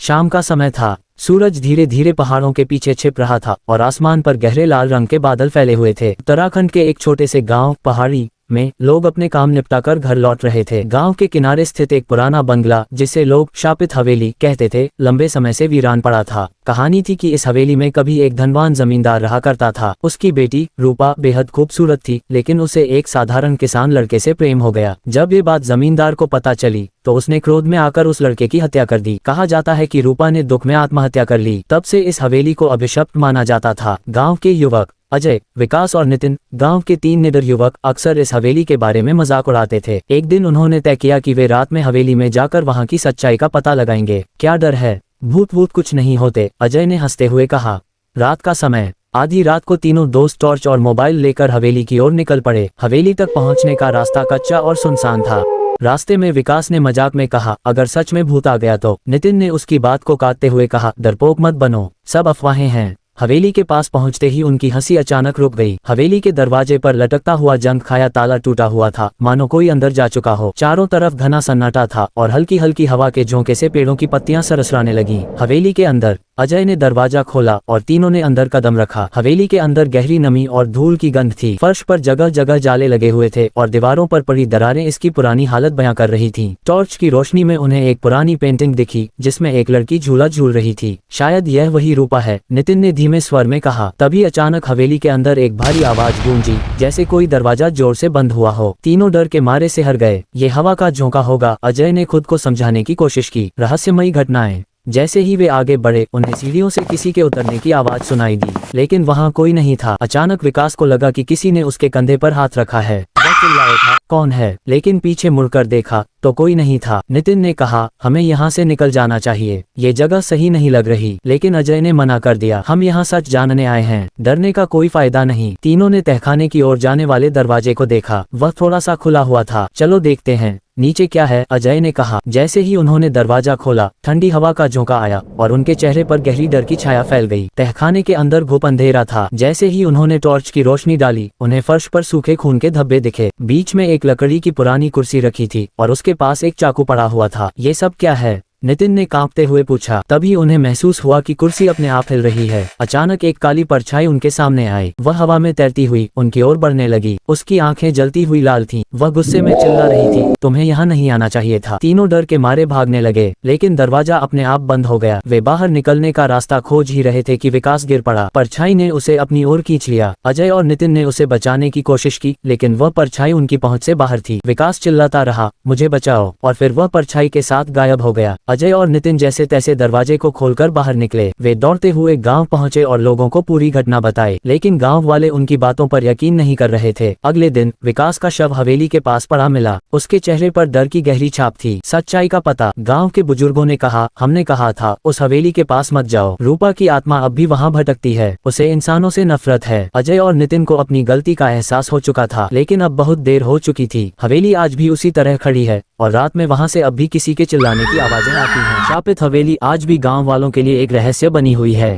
शाम का समय था। सूरज धीरे धीरे पहाड़ों के पीछे छिप रहा था और आसमान पर गहरे लाल रंग के बादल फैले हुए थे। उत्तराखंड के एक छोटे से गांव पहाड़ी में लोग अपने काम निपटाकर घर लौट रहे थे। गांव के किनारे स्थित एक पुराना बंगला, जिसे लोग शापित हवेली कहते थे, लंबे समय से वीरान पड़ा था। कहानी थी कि इस हवेली में कभी एक धनवान जमींदार रहा करता था। उसकी बेटी रूपा बेहद खूबसूरत थी, लेकिन उसे एक साधारण किसान लड़के से प्रेम हो गया। जब ये बात जमींदार को पता चली तो उसने क्रोध में आकर उस लड़के की हत्या कर दी। कहा जाता है कि रूपा ने दुख में आत्महत्या कर ली। तब से इस हवेली को अभिशप्त माना जाता था। गाँव के युवक अजय, विकास और नितिन, गांव के 3 निडर युवक, अक्सर इस हवेली के बारे में मजाक उड़ाते थे। एक दिन उन्होंने तय किया कि वे रात में हवेली में जाकर वहां की सच्चाई का पता लगाएंगे। क्या डर है, भूत भूत कुछ नहीं होते, अजय ने हंसते हुए कहा। रात का समय, आधी रात को तीनों दोस्त टॉर्च और मोबाइल लेकर हवेली की ओर निकल पड़े। हवेली तक पहुंचने का रास्ता कच्चा और सुनसान था। रास्ते में विकास ने मजाक में कहा, अगर सच में भूत आ गया तो। नितिन ने उसकी बात को काटते हुए कहा, डरपोक मत बनो, सब अफवाहें हैं। हवेली के पास पहुंचते ही उनकी हंसी अचानक रुक गई। हवेली के दरवाजे पर लटकता हुआ जंग खाया ताला टूटा हुआ था, मानो कोई अंदर जा चुका हो। चारों तरफ घना सन्नाटा था और हल्की हल्की हवा के झोंके से पेड़ों की पत्तियां सरसराने लगीं। हवेली के अंदर अजय ने दरवाजा खोला और तीनों ने अंदर कदम रखा। हवेली के अंदर गहरी नमी और धूल की गंध थी। फर्श पर जगह जगह जाले लगे हुए थे और दीवारों पर पड़ी दरारें इसकी पुरानी हालत बयां कर रही थीं। टॉर्च की रोशनी में उन्हें एक पुरानी पेंटिंग दिखी, जिसमें एक लड़की झूला झूल रही थी। शायद यह वही रूपा है, नितिन ने धीमे स्वर में कहा। तभी अचानक हवेली के अंदर एक भारी आवाज गूंजी, जैसे कोई दरवाजा जोर से बंद हुआ हो। तीनों डर के मारे सिहर गए। ये हवा का झोंका होगा, अजय ने खुद को समझाने की कोशिश की। रहस्यमयी घटनाएं। जैसे ही वे आगे बढ़े, उन्हें सीढ़ियों से किसी के उतरने की आवाज सुनाई दी, लेकिन वहां कोई नहीं था। अचानक विकास को लगा कि किसी ने उसके कंधे पर हाथ रखा है। वह चिल्लाया था, कौन है? लेकिन पीछे मुड़कर देखा तो कोई नहीं था। नितिन ने कहा, हमें यहाँ से निकल जाना चाहिए, ये जगह सही नहीं लग रही। लेकिन अजय ने मना कर दिया, हम यहाँ सच जानने आए हैं, डरने का कोई फायदा नहीं। तीनों ने तहखाने की ओर जाने वाले दरवाजे को देखा। वह थोड़ा सा खुला हुआ था। चलो देखते हैं नीचे क्या है, अजय ने कहा। जैसे ही उन्होंने दरवाजा खोला, ठंडी हवा का झोंका आया और उनके चेहरे पर गहरी डर की छाया फैल गई। तहखाने के अंदर घुप अंधेरा था। जैसे ही उन्होंने टॉर्च की रोशनी डाली, उन्हें फर्श पर सूखे खून के धब्बे दिखे। बीच में एक लकड़ी की पुरानी कुर्सी रखी थी और उसके पास एक चाकू पड़ा हुआ था। ये सब क्या है? नितिन ने कांपते हुए पूछा। तभी उन्हें महसूस हुआ कि कुर्सी अपने आप हिल रही है। अचानक एक काली परछाई उनके सामने आई। वह हवा में तैरती हुई उनकी ओर बढ़ने लगी। उसकी आंखें जलती हुई लाल थीं। वह गुस्से में चिल्ला रही थी, तुम्हें यहाँ नहीं आना चाहिए था। तीनों डर के मारे भागने लगे, लेकिन दरवाजा अपने आप बंद हो गया। वे बाहर निकलने का रास्ता खोज ही रहे थे कि विकास गिर पड़ा। परछाई ने उसे अपनी ओर खींच लिया। अजय और नितिन ने उसे बचाने की कोशिश की, लेकिन वह परछाई उनकी पहुंच से बाहर थी। विकास चिल्लाता रहा, मुझे बचाओ, और फिर वह परछाई के साथ गायब हो गया। अजय और नितिन जैसे तैसे दरवाजे को खोलकर बाहर निकले। वे दौड़ते हुए गांव पहुंचे और लोगों को पूरी घटना बताई, लेकिन गांव वाले उनकी बातों पर यकीन नहीं कर रहे थे। अगले दिन विकास का शव हवेली के पास पड़ा मिला। उसके चेहरे पर डर की गहरी छाप थी। सच्चाई का पता। गांव के बुजुर्गों ने कहा, हमने कहा था उस हवेली के पास मत जाओ, रूपा की आत्मा अब भी वहां भटकती है, उसे इंसानों से नफरत है। अजय और नितिन को अपनी गलती का एहसास हो चुका था, लेकिन अब बहुत देर हो चुकी थी। हवेली आज भी उसी तरह खड़ी है और रात में वहां से अब भी किसी के चिल्लाने की आवाजें आती हैं। शापित हवेली आज भी गांव वालों के लिए एक रहस्य बनी हुई है।